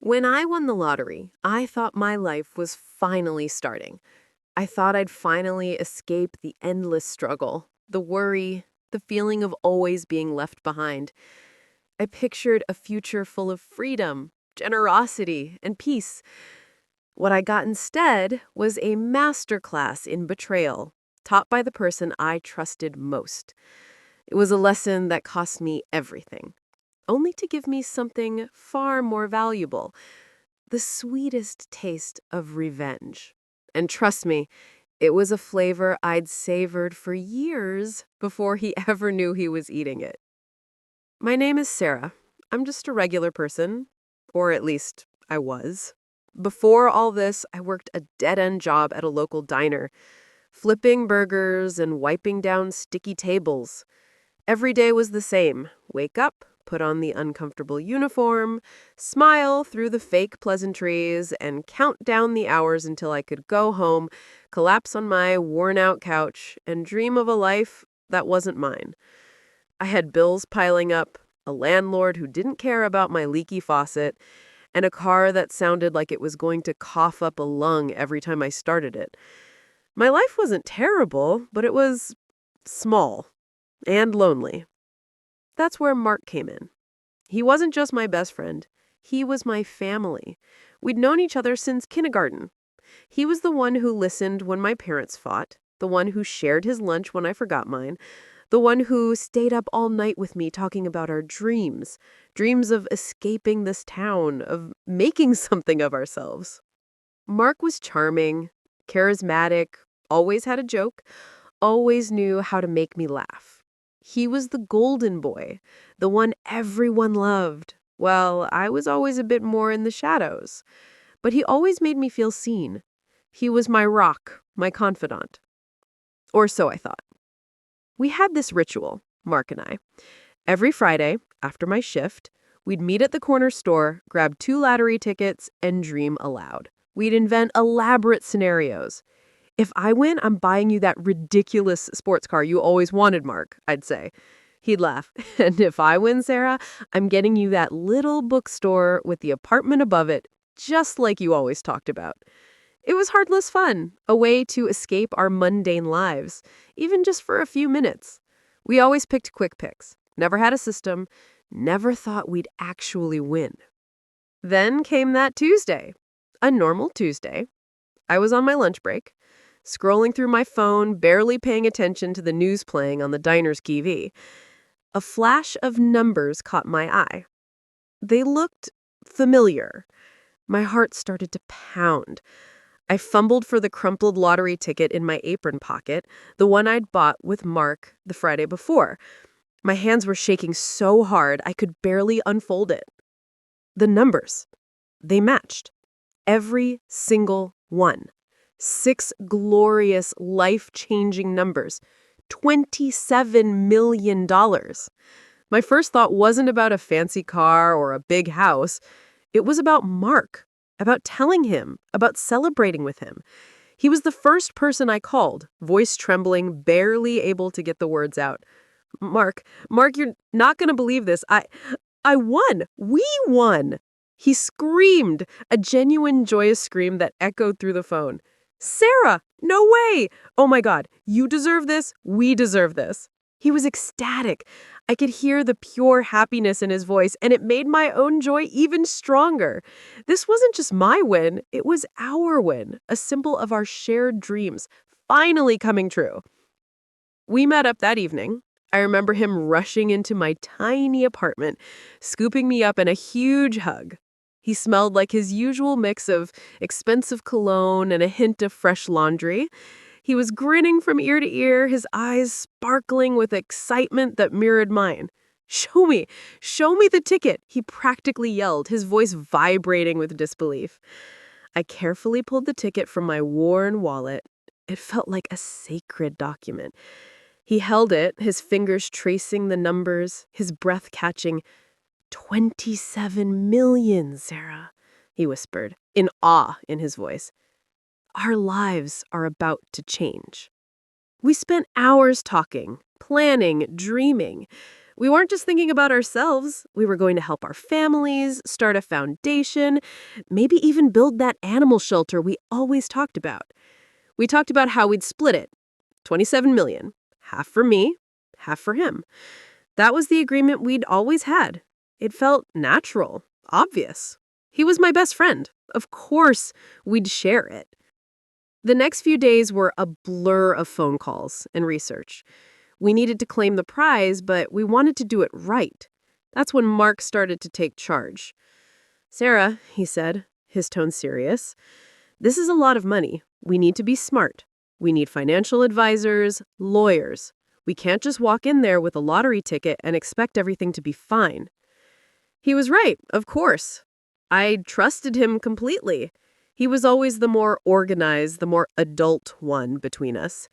When I won the lottery, I thought my life was finally starting. I thought I'd finally escape the endless struggle, the worry, the feeling of always being left behind. I pictured a future full of freedom, generosity, and peace. What I got instead was a masterclass in betrayal, taught by the person I trusted most. It was a lesson that cost me everything, only to give me something far more valuable: the sweetest taste of revenge. And trust me, it was a flavor I'd savored for years before he ever knew he was eating it. My name is Sarah. I'm just a regular person, or at least I was. Before all this, I worked a dead-end job at a local diner, flipping burgers and wiping down sticky tables. Every day was the same: wake up, put on the uncomfortable uniform, smile through the fake pleasantries, and count down the hours until I could go home, collapse on my worn-out couch, and dream of a life that wasn't mine. I had bills piling up, a landlord who didn't care about my leaky faucet, and a car that sounded like it was going to cough up a lung every time I started it. My life wasn't terrible, but it was small and lonely. That's where Mark came in. He wasn't just my best friend. He was my family. We'd known each other since kindergarten. He was the one who listened when my parents fought, the one who shared his lunch when I forgot mine, the one who stayed up all night with me talking about our dreams of escaping this town, of making something of ourselves. Mark was charming, charismatic, always had a joke, always knew how to make me laugh. He was the golden boy, the one everyone loved. Well, I was always a bit more in the shadows, but he always made me feel seen. He was my rock, my confidant. Or so I thought. We had this ritual, Mark and I. Every Friday, after my shift, we'd meet at the corner store, grab 2 lottery tickets, and dream aloud. We'd invent elaborate scenarios. "If I win, I'm buying you that ridiculous sports car you always wanted, Mark," I'd say. He'd laugh. "And if I win, Sarah, I'm getting you that little bookstore with the apartment above it, just like you always talked about." It was heartless fun, a way to escape our mundane lives, even just for a few minutes. We always picked quick picks, never had a system, never thought we'd actually win. Then came that Tuesday, a normal Tuesday. I was on my lunch break, scrolling through my phone, barely paying attention to the news playing on the diner's TV. A flash of numbers caught my eye. They looked familiar. My heart started to pound. I fumbled for the crumpled lottery ticket in my apron pocket, the one I'd bought with Mark the Friday before. My hands were shaking so hard I could barely unfold it. The numbers, they matched. Every single one. 6 glorious, life-changing numbers. $27 million. My first thought wasn't about a fancy car or a big house. It was about Mark, about telling him, about celebrating with him. He was the first person I called, voice trembling, barely able to get the words out. Mark, you're not going to believe this. I won. We won." He screamed, a genuine joyous scream that echoed through the phone. "Sarah, no way! Oh my God, you deserve this. We deserve this." He was ecstatic. I could hear the pure happiness in his voice, and it made my own joy even stronger. This wasn't just my win, it was our win, a symbol of our shared dreams finally coming true. We met up that evening. I remember him rushing into my tiny apartment, scooping me up in a huge hug. He smelled like his usual mix of expensive cologne and a hint of fresh laundry. He was grinning from ear to ear, his eyes sparkling with excitement that mirrored mine. Show me the ticket," he practically yelled, his voice vibrating with disbelief. I carefully pulled the ticket from my worn wallet. It felt like a sacred document. He held it, his fingers tracing the numbers, his breath catching. 27 million, Sarah, he whispered, in awe in his voice. Our lives are about to change. We spent hours talking, planning, dreaming. We weren't just thinking about ourselves. We were going to help our families, start a foundation, maybe even build that animal shelter we always talked about. We talked about how we'd split it. 27 million. Half for me, half for him. That was the agreement we'd always had. It felt natural, obvious. He was my best friend. Of course, we'd share it. The next few days were a blur of phone calls and research. We needed to claim the prize, but we wanted to do it right. That's when Mark started to take charge. "Sarah," he said, his tone serious, "this is a lot of money. We need to be smart. We need financial advisors, lawyers. We can't just walk in there with a lottery ticket and expect everything to be fine." He was right, of course. I trusted him completely. He was always the more organized, the more adult one between us.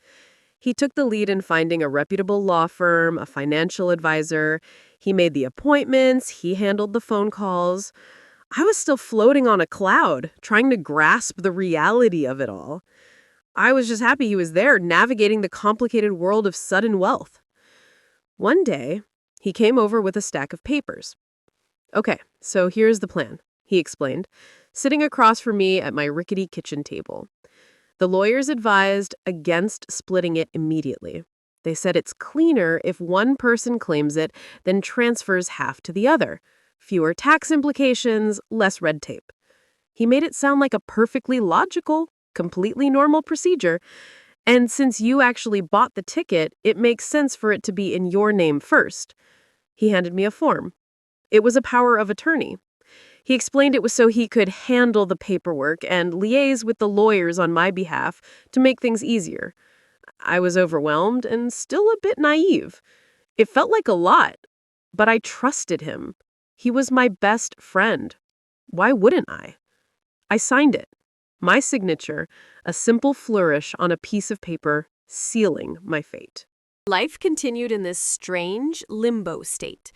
He took the lead in finding a reputable law firm, a financial advisor. He made the appointments. He handled the phone calls. I was still floating on a cloud, trying to grasp the reality of it all. I was just happy he was there, navigating the complicated world of sudden wealth. One day, he came over with a stack of papers. "Okay, so here's the plan," he explained, sitting across from me at my rickety kitchen table. The lawyers advised against splitting it immediately. They said it's cleaner if one person claims it, then transfers half to the other. Fewer tax implications, less red tape. He made it sound like a perfectly logical, completely normal procedure. And since you actually bought the ticket, it makes sense for it to be in your name first. He handed me a form. It was a power of attorney. He explained it was so he could handle the paperwork and liaise with the lawyers on my behalf to make things easier. I was overwhelmed and still a bit naive. It felt like a lot, but I trusted him. He was my best friend. Why wouldn't I? I signed it. My signature, a simple flourish on a piece of paper, sealing my fate. Life continued in this strange limbo state.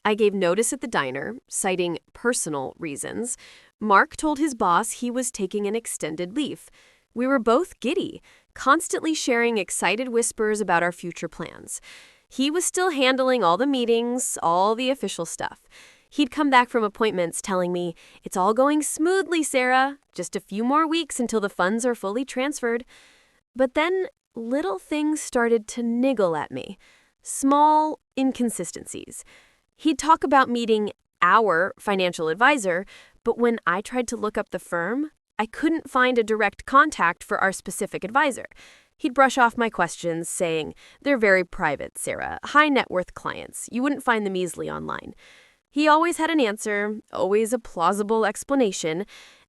I gave notice at the diner, citing personal reasons. Mark told his boss he was taking an extended leave. We were both giddy, constantly sharing excited whispers about our future plans. He was still handling all the meetings, all the official stuff. He'd come back from appointments telling me, "It's all going smoothly, Sarah. Just a few more weeks until the funds are fully transferred." But then little things started to niggle at me. Small inconsistencies. He'd talk about meeting our financial advisor, but when I tried to look up the firm, I couldn't find a direct contact for our specific advisor. He'd brush off my questions, saying, "They're very private, Sarah. High net worth clients. You wouldn't find them easily online." He always had an answer, always a plausible explanation,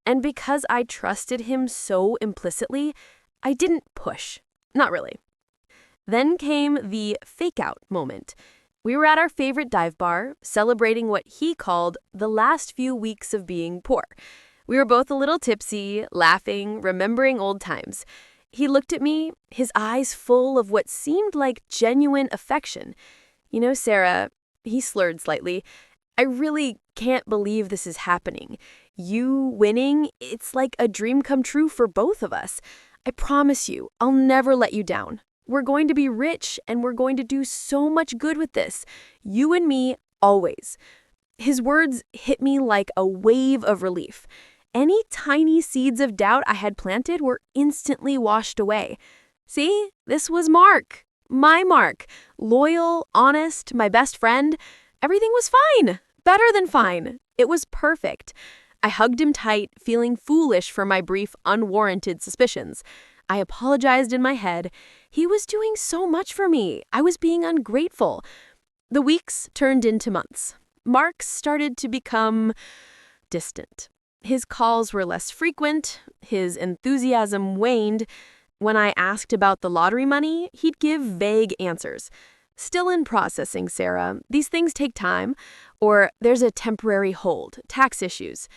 and because I trusted him so implicitly, I didn't push. Not really. Then came the fake-out moment. We were at our favorite dive bar, celebrating what he called the last few weeks of being poor. We were both a little tipsy, laughing, remembering old times. He looked at me, his eyes full of what seemed like genuine affection. "You know, Sarah," he slurred slightly, "I really can't believe this is happening. You winning, it's like a dream come true for both of us. I promise you, I'll never let you down. We're going to be rich, and we're going to do so much good with this. You and me, always." His words hit me like a wave of relief. Any tiny seeds of doubt I had planted were instantly washed away. See, this was Mark. My Mark. Loyal, honest, my best friend. Everything was fine. Better than fine. It was perfect. I hugged him tight, feeling foolish for my brief, unwarranted suspicions. I apologized in my head. He was doing so much for me. I was being ungrateful. The weeks turned into months. Mark started to become distant. His calls were less frequent. His enthusiasm waned. When I asked about the lottery money, he'd give vague answers. "Still in processing, Sarah. These things take time." Or, "There's a temporary hold. Tax issues."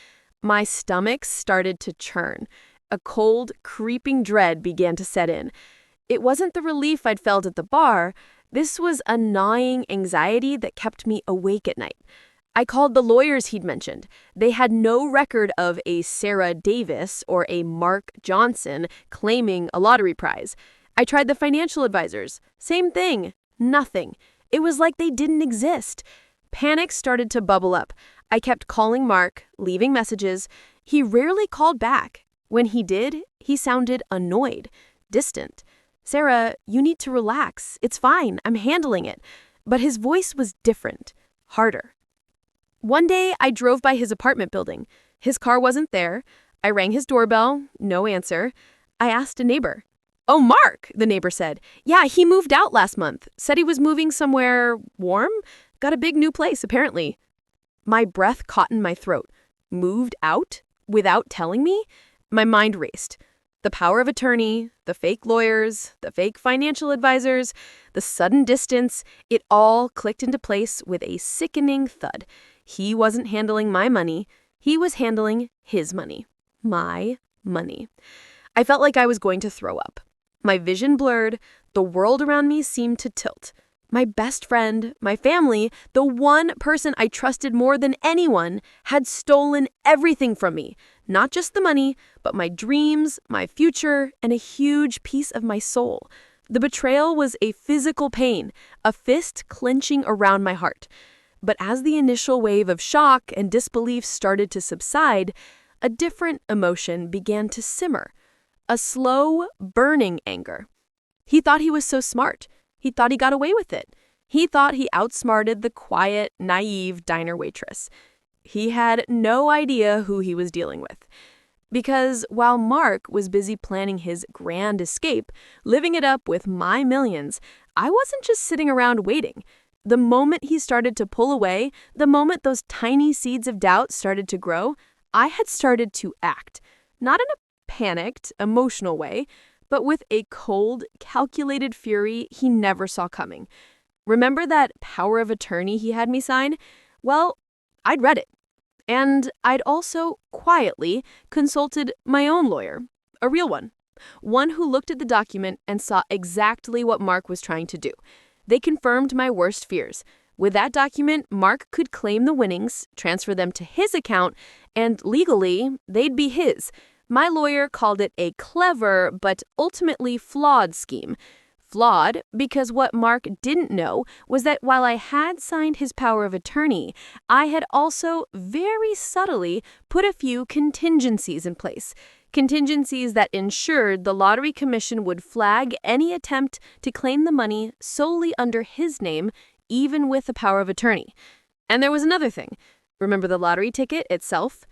My stomach started to churn. A cold, creeping dread began to set in. It wasn't the relief I'd felt at the bar. This was a gnawing anxiety that kept me awake at night. I called the lawyers he'd mentioned. They had no record of a Sarah Davis or a Mark Johnson claiming a lottery prize. I tried the financial advisors. Same thing. Nothing. It was like they didn't exist. Panic started to bubble up. I kept calling Mark, leaving messages. He rarely called back. When he did, he sounded annoyed, distant. "Sarah, you need to relax. It's fine. I'm handling it." But his voice was different, harder. One day, I drove by his apartment building. His car wasn't there. I rang his doorbell, no answer. I asked a neighbor. "Oh, Mark," the neighbor said. "Yeah, he moved out last month. Said he was moving somewhere warm. Got a big new place, apparently." My breath caught in my throat. Moved out? Without telling me? My mind raced. The power of attorney, the fake lawyers, the fake financial advisors, the sudden distance, it all clicked into place with a sickening thud. He wasn't handling my money. He was handling his money. My money. I felt like I was going to throw up. My vision blurred. The world around me seemed to tilt. My best friend, my family, the one person I trusted more than anyone, had stolen everything from me. Not just the money, but my dreams, my future, and a huge piece of my soul. The betrayal was a physical pain, a fist clenching around my heart. But as the initial wave of shock and disbelief started to subside, a different emotion began to simmer. A slow, burning anger. He thought he was so smart. He thought he got away with it. He thought he outsmarted the quiet, naive diner waitress. He had no idea who he was dealing with. Because while Mark was busy planning his grand escape, living it up with my millions, I wasn't just sitting around waiting. The moment he started to pull away, the moment those tiny seeds of doubt started to grow, I had started to act. Not in a panicked, emotional way, but with a cold, calculated fury he never saw coming. Remember that power of attorney he had me sign? Well, I'd read it. And I'd also quietly consulted my own lawyer, a real one. One who looked at the document and saw exactly what Mark was trying to do. They confirmed my worst fears. With that document, Mark could claim the winnings, transfer them to his account, and legally, they'd be his. My lawyer called it a clever but ultimately flawed scheme. Flawed because what Mark didn't know was that while I had signed his power of attorney, I had also very subtly put a few contingencies in place. Contingencies that ensured the Lottery Commission would flag any attempt to claim the money solely under his name, even with the power of attorney. And there was another thing. Remember the lottery ticket itself?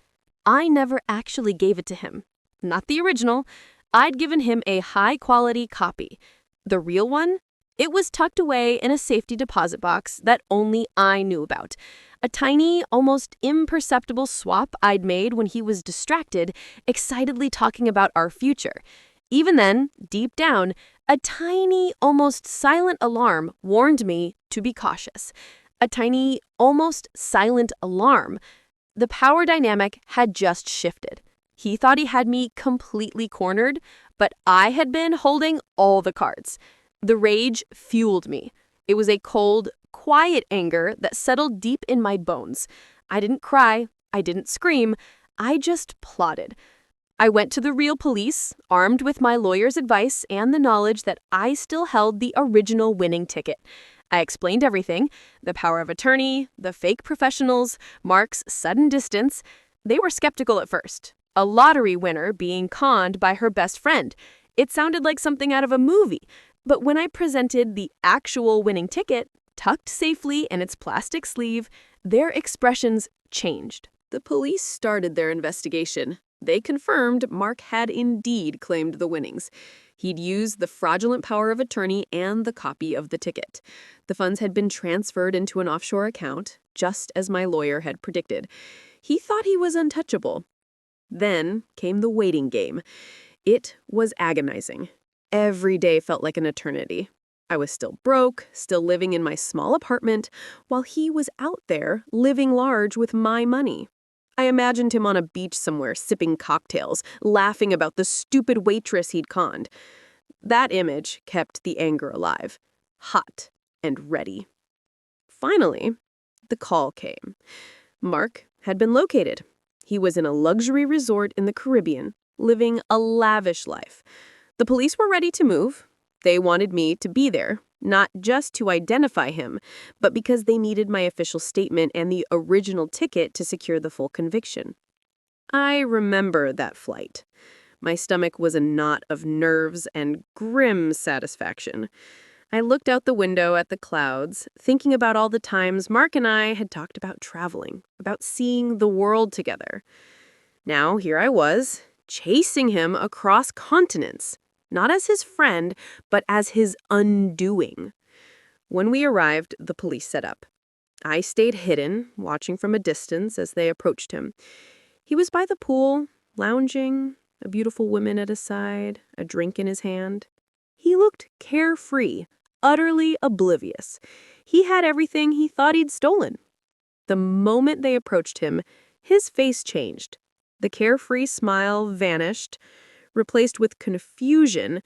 I never actually gave it to him. Not the original. I'd given him a high-quality copy. The real one? It was tucked away in a safety deposit box that only I knew about. A tiny, almost imperceptible swap I'd made when he was distracted, excitedly talking about our future. Even then, deep down, a tiny, almost silent alarm warned me to be cautious. A tiny, almost silent alarm. The power dynamic had just shifted. He thought he had me completely cornered, but I had been holding all the cards. The rage fueled me. It was a cold, quiet anger that settled deep in my bones. I didn't cry. I didn't scream. I just plotted. I went to the real police, armed with my lawyer's advice and the knowledge that I still held the original winning ticket. I explained everything, the power of attorney, the fake professionals, Mark's sudden distance. They were skeptical at first. A lottery winner being conned by her best friend. It sounded like something out of a movie. But when I presented the actual winning ticket, tucked safely in its plastic sleeve, their expressions changed. The police started their investigation. They confirmed Mark had indeed claimed the winnings. He'd used the fraudulent power of attorney and the copy of the ticket. The funds had been transferred into an offshore account, just as my lawyer had predicted. He thought he was untouchable. Then came the waiting game. It was agonizing. Every day felt like an eternity. I was still broke, still living in my small apartment, while he was out there living large with my money. I imagined him on a beach somewhere sipping cocktails, laughing about the stupid waitress he'd conned. That image kept the anger alive, hot and ready. Finally, the call came. Mark had been located. He was in a luxury resort in the Caribbean, living a lavish life. The police were ready to move. They wanted me to be there, not just to identify him, but because they needed my official statement and the original ticket to secure the full conviction. I remember that flight. My stomach was a knot of nerves and grim satisfaction. I looked out the window at the clouds, thinking about all the times Mark and I had talked about traveling, about seeing the world together. Now, here I was, chasing him across continents, not as his friend, but as his undoing. When we arrived, the police set up. I stayed hidden, watching from a distance as they approached him. He was by the pool, lounging, a beautiful woman at his side, a drink in his hand. He looked carefree, utterly oblivious. He had everything he thought he'd stolen. The moment they approached him, his face changed. The carefree smile vanished, replaced with confusion,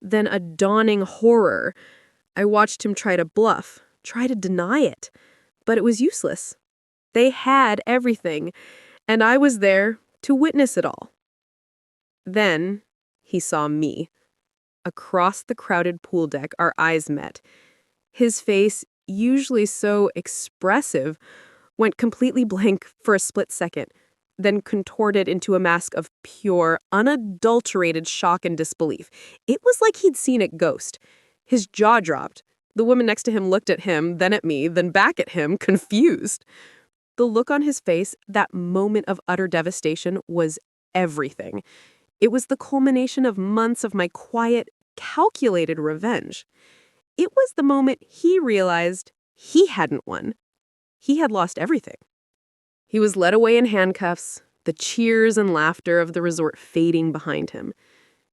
then a dawning horror. I watched him try to bluff, try to deny it, but it was useless. They had everything, and I was there to witness it all. Then he saw me. Across the crowded pool deck, our eyes met. His face, usually so expressive, went completely blank for a split second, then contorted into a mask of pure, unadulterated shock and disbelief. It was like he'd seen a ghost. His jaw dropped. The woman next to him looked at him, then at me, then back at him, confused. The look on his face, that moment of utter devastation, was everything. It was the culmination of months of my quiet, calculated revenge. It was the moment he realized he hadn't won. He had lost everything. He was led away in handcuffs, the cheers and laughter of the resort fading behind him.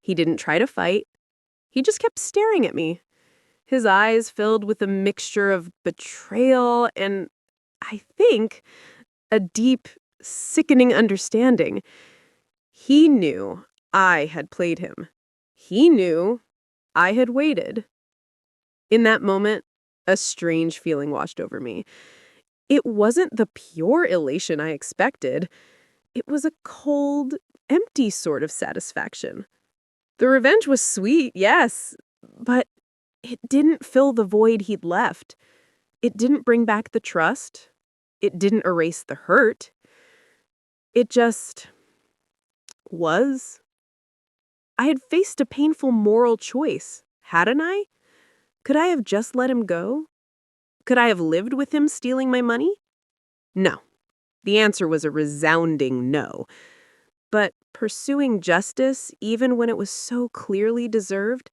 He didn't try to fight. He just kept staring at me. His eyes filled with a mixture of betrayal and, I think, a deep, sickening understanding. He knew I had played him. He knew I had waited. In that moment, a strange feeling washed over me. It wasn't the pure elation I expected. It was a cold, empty sort of satisfaction. The revenge was sweet, yes, but it didn't fill the void he'd left. It didn't bring back the trust. It didn't erase the hurt. It just was. I had faced a painful moral choice, hadn't I? Could I have just let him go? Could I have lived with him stealing my money? No. The answer was a resounding no. But pursuing justice, even when it was so clearly deserved,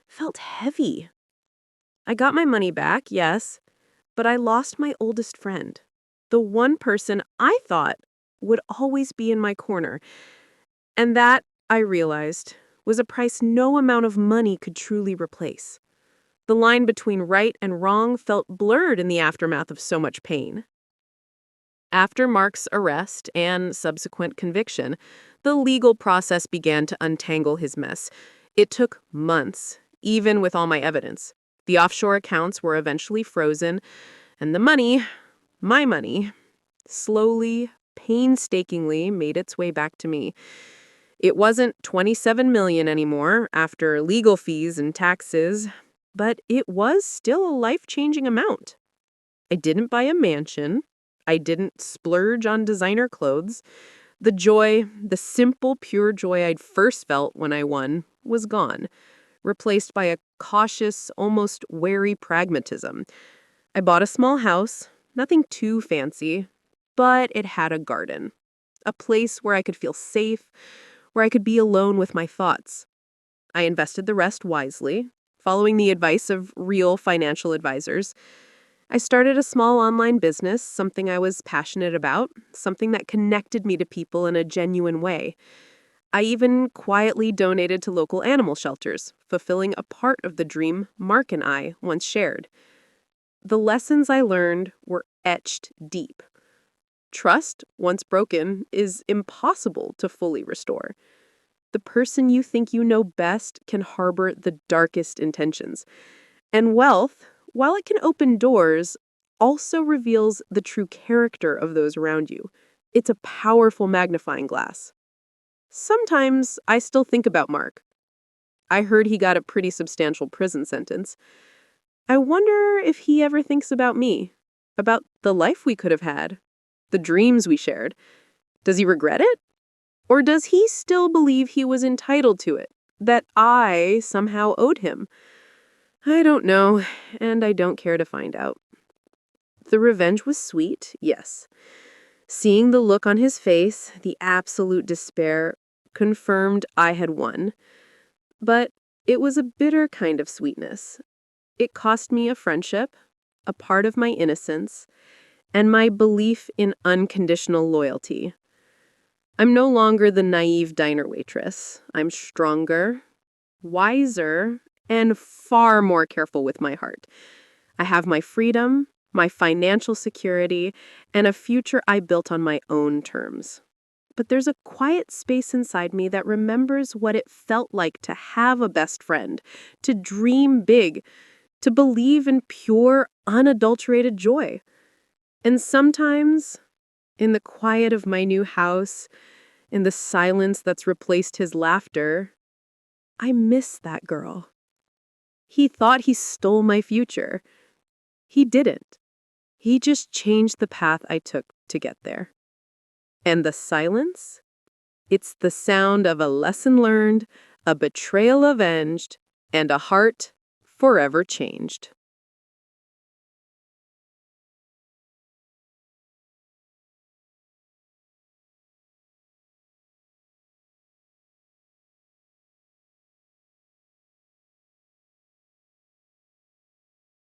felt heavy. I got my money back, yes, but I lost my oldest friend, the one person I thought would always be in my corner. And that, I realized, was a price no amount of money could truly replace. The line between right and wrong felt blurred in the aftermath of so much pain. After Mark's arrest and subsequent conviction, the legal process began to untangle his mess. It took months, even with all my evidence. The offshore accounts were eventually frozen, and the money, my money, slowly, painstakingly made its way back to me. It wasn't $27 million anymore after legal fees and taxes, but it was still a life-changing amount. I didn't buy a mansion. I didn't splurge on designer clothes. The joy, the simple, pure joy I'd first felt when I won, was gone, replaced by a cautious, almost wary pragmatism. I bought a small house, nothing too fancy, but it had a garden, a place where I could feel safe, where I could be alone with my thoughts. I invested the rest wisely, following the advice of real financial advisors. I started a small online business, something I was passionate about, something that connected me to people in a genuine way. I even quietly donated to local animal shelters, fulfilling a part of the dream Mark and I once shared. The lessons I learned were etched deep. Trust, once broken, is impossible to fully restore. The person you think you know best can harbor the darkest intentions. And wealth, while it can open doors, also reveals the true character of those around you. It's a powerful magnifying glass. Sometimes I still think about Mark. I heard he got a pretty substantial prison sentence. I wonder if he ever thinks about me, about the life we could have had, the dreams we shared. Does he regret it? Or does he still believe he was entitled to it, that I somehow owed him? I don't know, and I don't care to find out. The revenge was sweet, yes. Seeing the look on his face, the absolute despair, confirmed I had won. But it was a bitter kind of sweetness. It cost me a friendship, a part of my innocence, and my belief in unconditional loyalty. I'm no longer the naive diner waitress. I'm stronger, wiser, and far more careful with my heart. I have my freedom, my financial security, and a future I built on my own terms. But there's a quiet space inside me that remembers what it felt like to have a best friend, to dream big, to believe in pure, unadulterated joy. And sometimes, in the quiet of my new house, in the silence that's replaced his laughter, I miss that girl. He thought he stole my future. He didn't. He just changed the path I took to get there. And the silence? It's the sound of a lesson learned, a betrayal avenged, and a heart forever changed.